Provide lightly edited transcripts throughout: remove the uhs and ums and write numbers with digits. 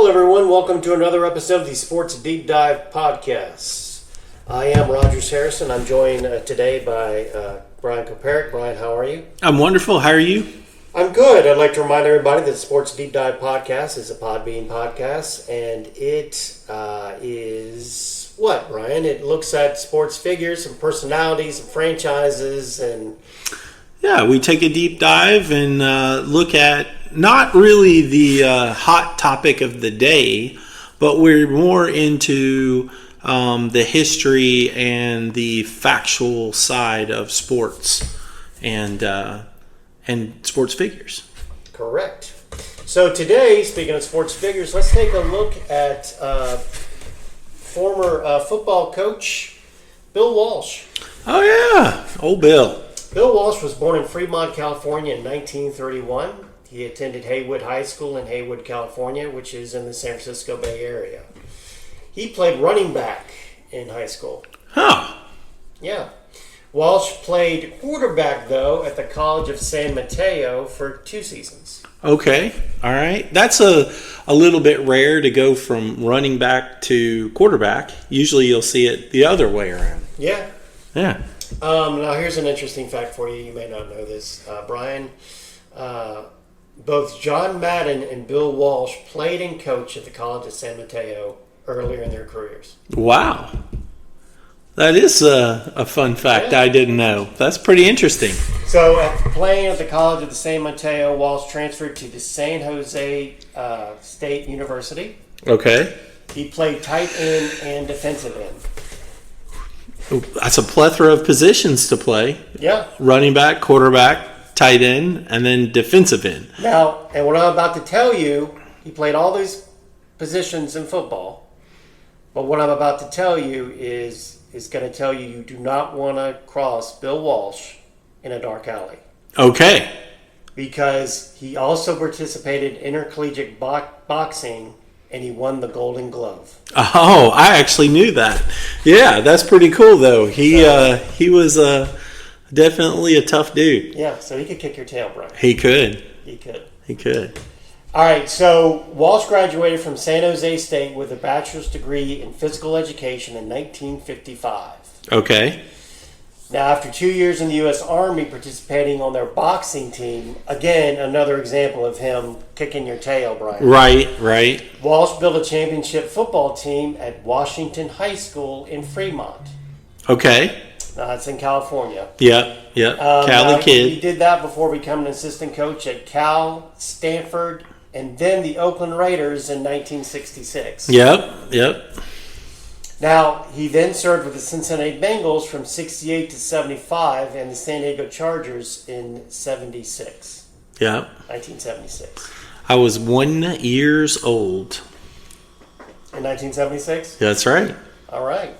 Hello, everyone. Welcome to another episode of the Sports Deep Dive Podcast. I am Rogers Harrison. I'm joined today by Brian Koperek. Brian, how are you? I'm wonderful. How are you? I'm good. I'd like to remind everybody that the Sports Deep Dive Podcast is a Podbean podcast, and it is what, Brian? It looks at sports figures and personalities and franchises and... Yeah, we take a deep dive and look at not really the hot topic of the day, but we're more into the history and the factual side of sports and sports figures. Correct. So today, speaking of sports figures, let's take a look at former football coach Bill Walsh. Oh, yeah. Old Bill. Bill Walsh was born in Fremont, California in 1931. He attended Haywood High School in Haywood, California, which is in the San Francisco Bay Area. He played running back in high school. Huh. Yeah. Walsh played quarterback, though, at the College of San Mateo for 2 seasons. Okay. All right. That's a little bit rare to go from running back to quarterback. Usually you'll see it the other way around. Yeah. Yeah. Now, here's an interesting fact for you. You may not know this, Brian. Both John Madden and Bill Walsh played and coached at the College of San Mateo earlier in their careers. Wow. That is a fun fact I didn't know. That's pretty interesting. So, after playing at the College of the San Mateo, Walsh transferred to the San Jose State University. Okay. He played tight end and defensive end. That's a plethora of positions to play. Yeah. Running back, quarterback, tight end, and then defensive end. Now, and what I'm about to tell you, he played all those positions in football. But what I'm about to tell you is going to tell you do not want to cross Bill Walsh in a dark alley. Okay. Because he also participated in intercollegiate boxing, and he won the Golden Glove. Oh, I actually knew that. Yeah, that's pretty cool, though. He was definitely a tough dude. Yeah, so he could kick your tail, Brian. He could. He could. All right, so Walsh graduated from San Jose State with a bachelor's degree in physical education in 1955. Okay. Now, after 2 years in the U.S. Army participating on their boxing team, again, another example of him kicking your tail, Brian. Right. Walsh built a championship football team at Washington High School in Fremont. Okay. Now, that's in California. Yep. Cali kid. He did that before becoming an assistant coach at Cal, Stanford, and then the Oakland Raiders in 1966. Yep. Now, he then served with the Cincinnati Bengals from 68 to 75 and the San Diego Chargers in 76. Yep. 1976. I was 1 year old. In 1976? That's right. All right.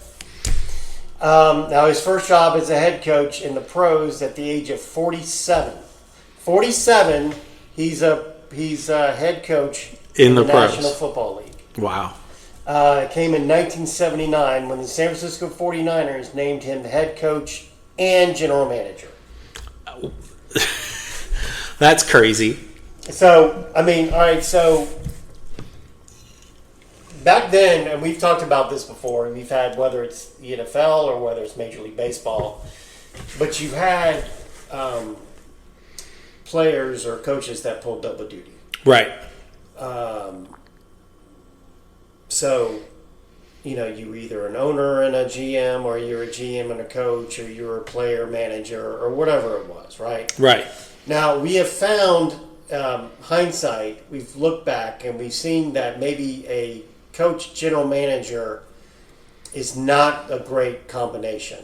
Now, his first job as a head coach in the pros at the age of 47. 47, he's a head coach in the National Football League. Wow. It came in 1979 when the San Francisco 49ers named him the head coach and general manager. That's crazy. So, all right, so back then, and we've talked about this before, we've had, whether it's the NFL or whether it's Major League Baseball, but you had players or coaches that pulled double duty. Right. So, you were either an owner and a GM, or you're a GM and a coach, or you're a player manager, or whatever it was, right? Right. Now, we have found, hindsight, we've looked back and we've seen that maybe a coach, general manager is not a great combination.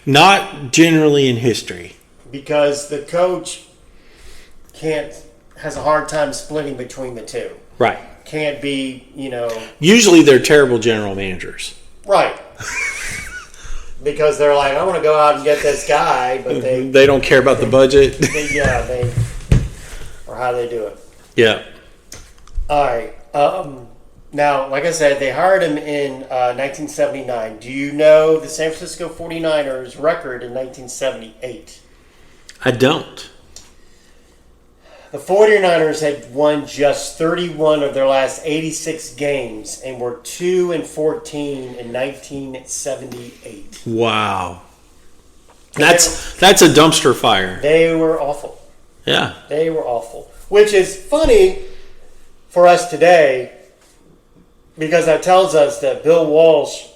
Not generally in history. Because the coach has a hard time splitting between the two. Right. Can't be, Usually they're terrible general managers. Right. Because they're like, I want to go out and get this guy, but they don't care about the budget. Or how they do it. Yeah. All right. Now, like I said, they hired him in 1979. Do you know the San Francisco 49ers record in 1978? I don't. The 49ers had won just 31 of their last 86 games and were 2-14 in 1978. Wow. That's a dumpster fire. They were awful. Yeah. They were awful. Which is funny for us today because that tells us that Bill Walsh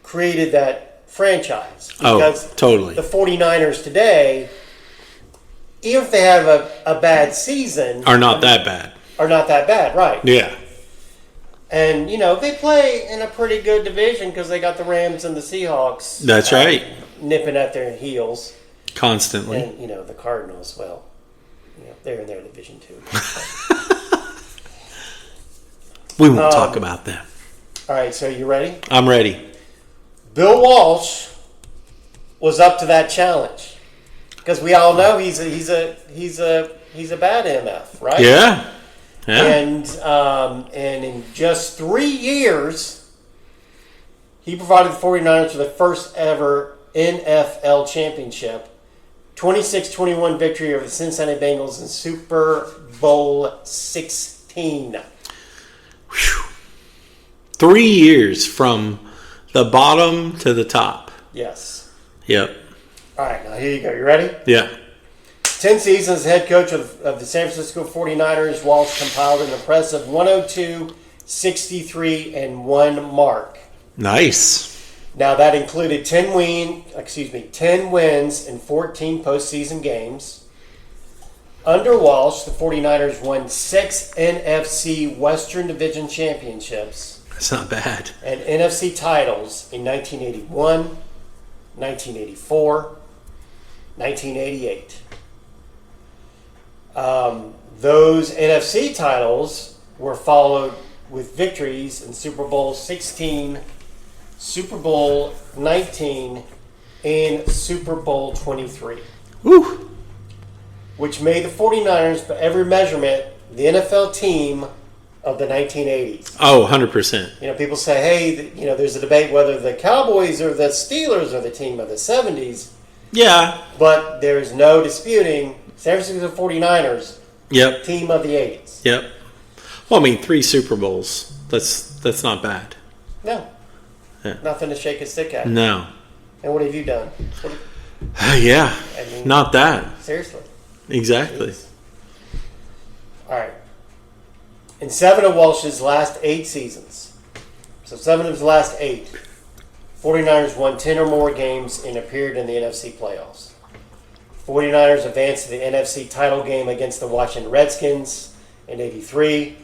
created that franchise. Because totally. The 49ers today, even if they have a bad season... Are not that bad. Are not that bad, right. Yeah. And, they play in a pretty good division because they got the Rams and the Seahawks. That's right. Nipping at their heels. Constantly. And, the Cardinals, well, they're in their division too. We won't talk about them. All right, so you ready? I'm ready. Bill Walsh was up to that challenge because we all know he's a bad MF, right? Yeah. Yeah. And in just 3 years, he provided the 49ers with the first ever NFL championship, 26-21 victory over the Cincinnati Bengals in Super Bowl 16. Whew. 3 years from the bottom to the top. Yes. Yep. All right, now here you go. You ready? Yeah. 10 seasons as head coach of the San Francisco 49ers, Walsh compiled an impressive 102, 63, and 1 mark. Nice. Now that included 10 wins in 14 postseason games. Under Walsh, the 49ers won 6 NFC Western Division championships. That's not bad. And NFC titles in 1981, 1984, 1988. Those NFC titles were followed with victories in Super Bowl 16, Super Bowl 19, and Super Bowl 23. Woo. Which made the 49ers, by every measurement, the NFL team of the 1980s. Oh, 100%. People say, hey, there's a debate whether the Cowboys or the Steelers are the team of the 70s. Yeah. But there's no disputing San Francisco 49ers, Yep. team of the 80s. Yep. Well, 3 Super Bowls. That's not bad. No. Yeah. Nothing to shake a stick at. No. And what have you done? Yeah. Not that. Seriously. Exactly. Jeez. All right. In 7 of Walsh's last 8 seasons, so 7 of his last 8, 49ers won 10 or more games and appeared in the NFC playoffs. 49ers advanced to the NFC title game against the Washington Redskins in 83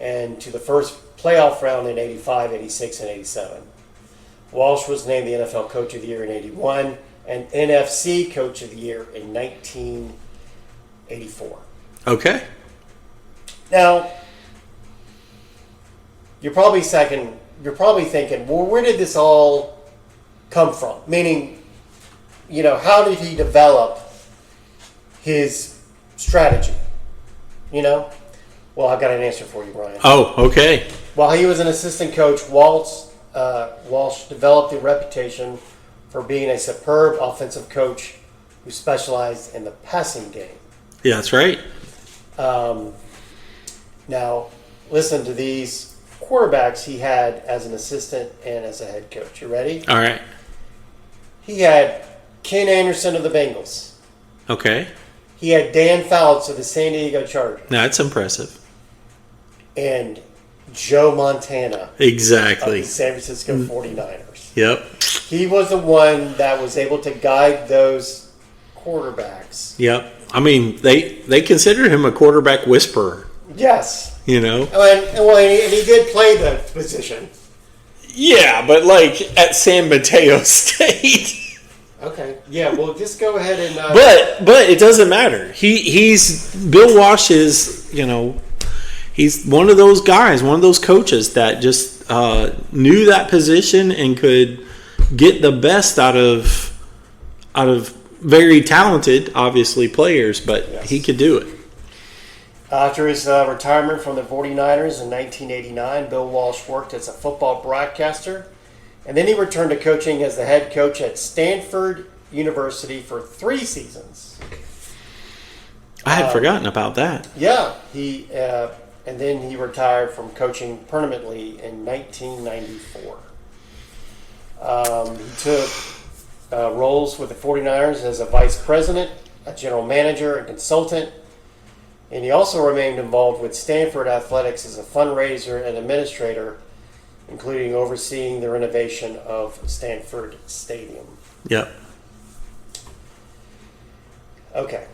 and to the first playoff round in 85, 86, and 87. Walsh was named the NFL Coach of the Year in 81 and NFC Coach of the Year in 1984. Okay. Now, you're probably thinking, well, where did this all come from? Meaning, how did he develop his strategy? Well, I've got an answer for you, Brian. Oh, okay. While he was an assistant coach, Walsh developed a reputation for being a superb offensive coach who specialized in the passing game. Yeah, that's right. Now, listen to these quarterbacks he had as an assistant and as a head coach. You ready? All right. He had Ken Anderson of the Bengals. Okay. He had Dan Fouts of the San Diego Chargers. That's impressive. And Joe Montana Exactly. of the San Francisco 49ers. Yep. He was the one that was able to guide those quarterbacks. Yep. They consider him a quarterback whisperer. Yes. And he did play the position. Yeah, but at San Mateo State. Okay. Yeah, well, just go ahead and... But it doesn't matter. He's Bill Walsh is, he's one of those guys, one of those coaches that just knew that position and could get the best out of very talented, obviously, players, but Yes. he could do it. After his retirement from the 49ers in 1989, Bill Walsh worked as a football broadcaster, and then he returned to coaching as the head coach at Stanford University for 3 seasons. I had forgotten about that. Yeah, and then he retired from coaching permanently in 1994. He took roles with the 49ers as a vice president, a general manager, and consultant. And he also remained involved with Stanford Athletics as a fundraiser and administrator, including overseeing the renovation of Stanford Stadium. Yep. Okay.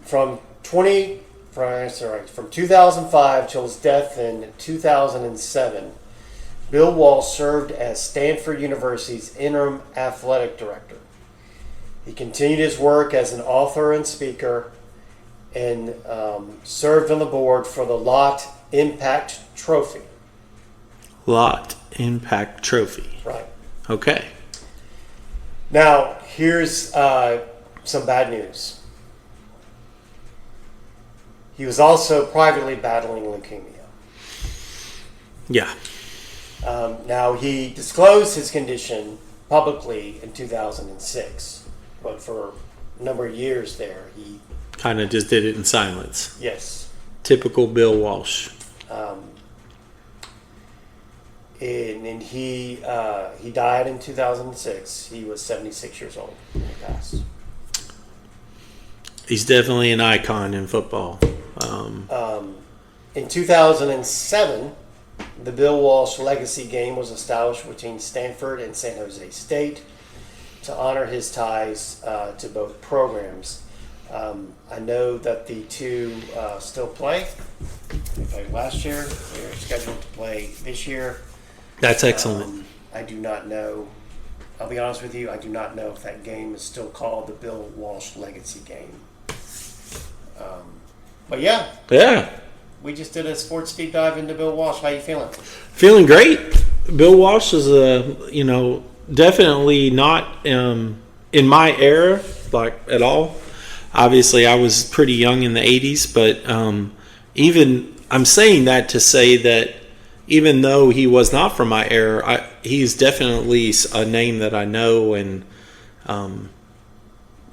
From 2005 till his death in 2007, Bill Walsh served as Stanford University's interim athletic director. He continued his work as an author and speaker and served on the board for the Lott Impact Trophy. Lott Impact Trophy. Right. Okay. Now, here's some bad news. He was also privately battling leukemia. Yeah. Now, he disclosed his condition publicly in 2006, but for a number of years there, he... Kind of just did it in silence. Yes. Typical Bill Walsh. And he died in 2006. He was 76 years old when he passed. He's definitely an icon in football. In 2007, the Bill Walsh Legacy Game was established between Stanford and San Jose State to honor his ties to both programs. I know that the two still play. They played last year. They're scheduled to play this year. That's excellent. I do not know. I'll be honest with you. I do not know if that game is still called the Bill Walsh Legacy Game. But yeah. Yeah. We just did a sports deep dive into Bill Walsh. How you feeling? Feeling great. Bill Walsh is definitely not in my era, like at all. Obviously, I was pretty young in the 80s, but even I'm saying that to say that even though he was not from my era, he's definitely a name that I know and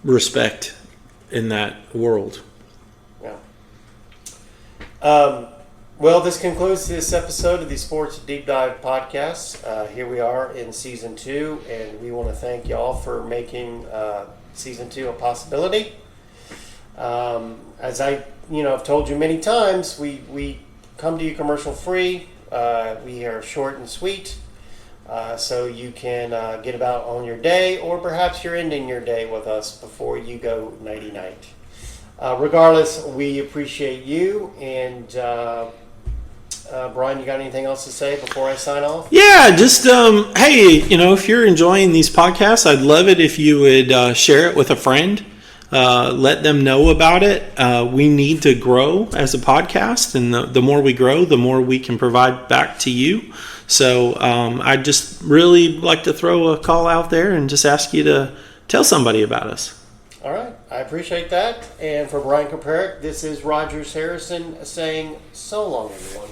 respect in that world. Yeah. Well, this concludes this episode of the Sports Deep Dive Podcast. Here we are in Season 2, and we want to thank y'all for making Season 2 a possibility. As I've told you many times, we come to you commercial free. We are short and sweet, so you can get about on your day, or perhaps you're ending your day with us before you go nighty-night. Regardless, we appreciate you. And Brian, you got anything else to say before I sign off? Yeah, just hey, if you're enjoying these podcasts, I'd love it if you would share it with a friend. Let them know about it. We need to grow as a podcast, and the more we grow, the more we can provide back to you. So I'd just really like to throw a call out there and just ask you to tell somebody about us. All right. I appreciate that. And for Brian Koperick, this is Rogers Harrison saying so long, everyone.